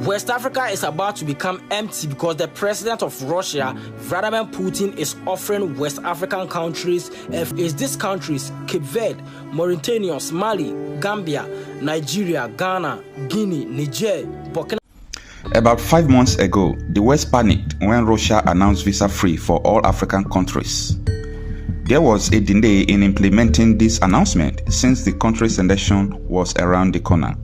West Africa is about to become empty because the president of Russia, Vladimir Putin, is offering West African countries, these countries, Cape Verde, Mauritania, Mali, Gambia, Nigeria, Ghana, Guinea, Niger, Burkina. About 5 months ago, the West panicked when Russia announced visa-free for all African countries. There was a delay in implementing this announcement since the country's election was around the corner.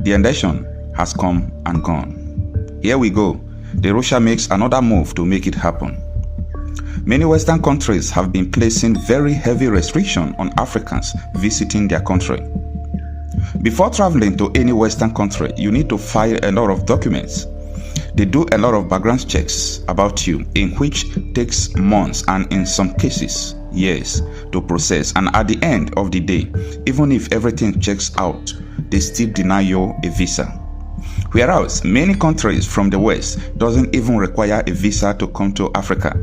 The election has come and gone. Here we go. The Russia makes another move to make it happen. Many Western countries have been placing very heavy restriction on Africans visiting their country. Before traveling to any Western country, you need to file a lot of documents. They do a lot of background checks about you, in which takes months and in some cases years to process, and at the end of the day, even if everything checks out, they still deny you a visa. Whereas many countries from the West doesn't even require a visa to come to Africa.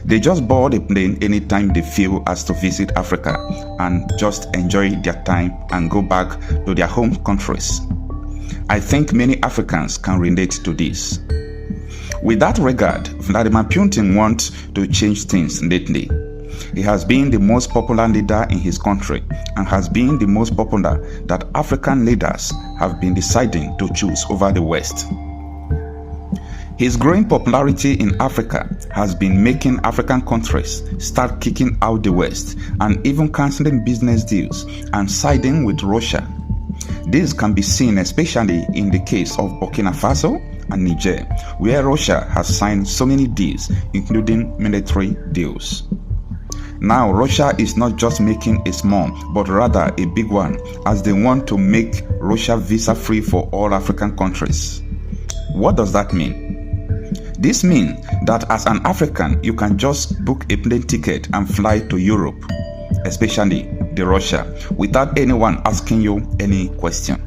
They just board a plane anytime they feel as to visit Africa and just enjoy their time and go back to their home countries. I think many Africans can relate to this. With that regard, Vladimir Putin wants to change things lately. He has been the most popular leader in his country and has been the most popular that African leaders have been deciding to choose over the West. His growing popularity in Africa has been making African countries start kicking out the West and even canceling business deals and siding with Russia. This can be seen especially in the case of Burkina Faso and Niger, where Russia has signed so many deals, including military deals. Now, Russia is not just making a small, but rather a big one, as they want to make Russia visa-free for all African countries. What does that mean? This means that as an African, you can just book a plane ticket and fly to Europe, especially the Russia, without anyone asking you any question.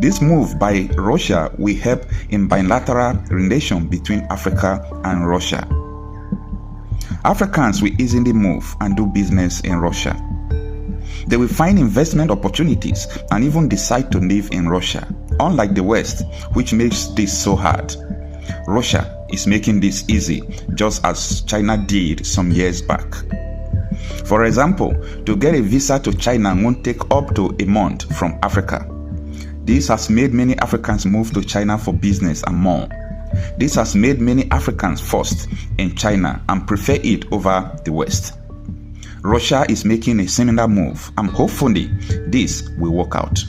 This move by Russia will help in bilateral relations between Africa and Russia. Africans will easily move and do business in Russia. They will find investment opportunities and even decide to live in Russia, unlike the West, which makes this so hard. Russia is making this easy, just as China did some years back. For example, to get a visa to China won't take up to a month from Africa. This has made many Africans move to China for business and more. This has made many Africans first in China and prefer it over the West. Russia is making a similar move, and hopefully this will work out.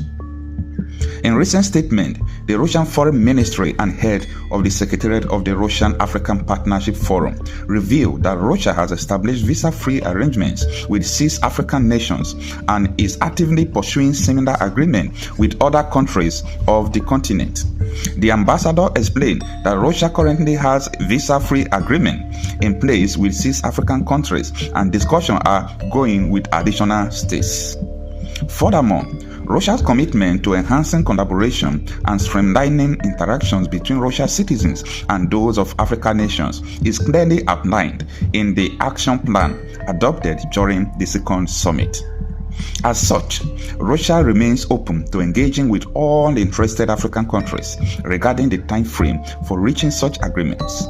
In recent statement, the Russian Foreign Ministry and head of the Secretariat of the Russian African Partnership Forum revealed that Russia has established visa-free arrangements with 6 African nations and is actively pursuing similar agreements with other countries of the continent. The ambassador explained that Russia currently has a visa-free agreement in place with 6 African countries, and discussions are going with additional states. Furthermore, Russia's commitment to enhancing collaboration and streamlining interactions between Russia's citizens and those of African nations is clearly outlined in the action plan adopted during the second summit. As such, Russia remains open to engaging with all interested African countries regarding the time frame for reaching such agreements.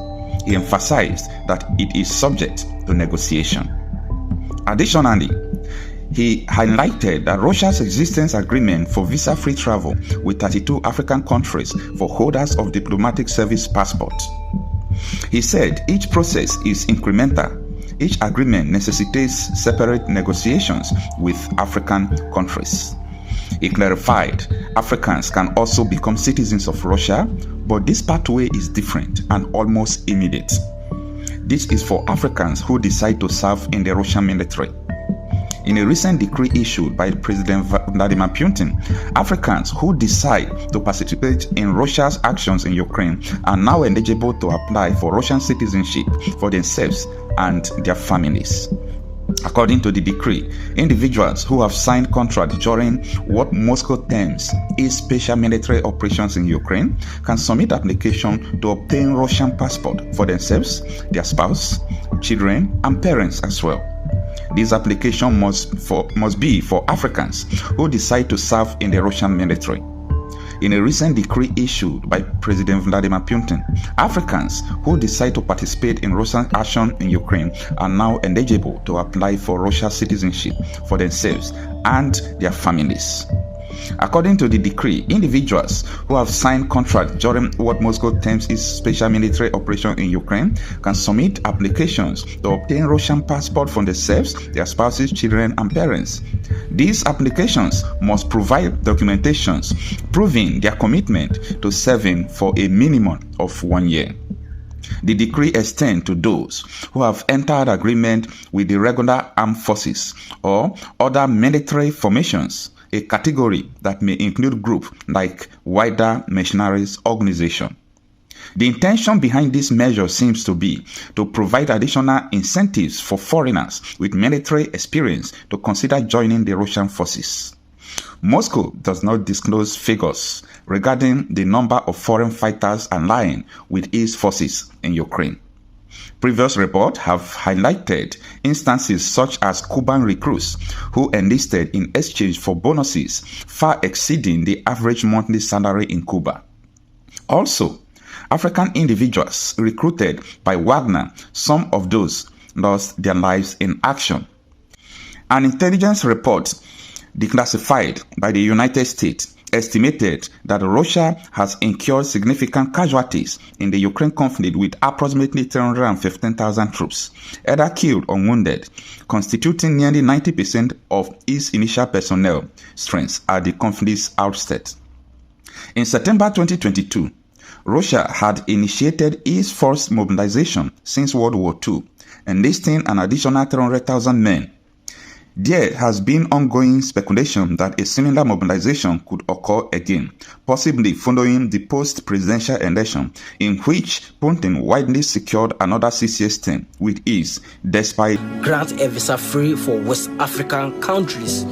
He emphasized that it is subject to negotiation. Additionally, he highlighted that Russia's existence agreement for visa-free travel with 32 African countries for holders of diplomatic service passports. He said each process is incremental. Each agreement necessitates separate negotiations with African countries. He clarified Africans can also become citizens of Russia, but this pathway is different and almost immediate. This is for Africans who decide to serve in the Russian military. In a recent decree issued by President Vladimir Putin, Africans who decide to participate in Russia's actions in Ukraine are now eligible to apply for Russian citizenship for themselves and their families. According to the decree, individuals who have signed contracts during what Moscow terms is special military operations in Ukraine can submit application to obtain Russian passport for themselves, their spouse, children, and parents as well. This application must be for Africans who decide to serve in the Russian military. In a recent decree issued by President Vladimir Putin, Africans who decide to participate in Russian action in Ukraine are now eligible to apply for Russian citizenship for themselves and their families. According to the decree, individuals who have signed contracts during what Moscow terms its special military operation in Ukraine can submit applications to obtain Russian passport for themselves, their spouses, children, and parents. These applications must provide documentations proving their commitment to serving for a minimum of 1 year. The decree extends to those who have entered agreement with the regular armed forces or other military formations, a category that may include groups like wider mercenaries organization. The intention behind this measure seems to be to provide additional incentives for foreigners with military experience to consider joining the Russian forces. Moscow does not disclose figures regarding the number of foreign fighters allying with its forces in Ukraine. Previous reports have highlighted instances such as Cuban recruits who enlisted in exchange for bonuses far exceeding the average monthly salary in Cuba. Also, African individuals recruited by Wagner, some of those lost their lives in action. An intelligence report declassified by the United States estimated that Russia has incurred significant casualties in the Ukraine conflict with approximately 315,000 troops, either killed or wounded, constituting nearly 90% of its initial personnel strength at the conflict's outset. In September 2022, Russia had initiated its forced mobilization since World War II, enlisting an additional 300,000 men. There has been ongoing speculation that a similar mobilization could occur again, possibly following the post-presidential election in which Putin widely secured another 6-year term with ease, despite grant a visa free for West African countries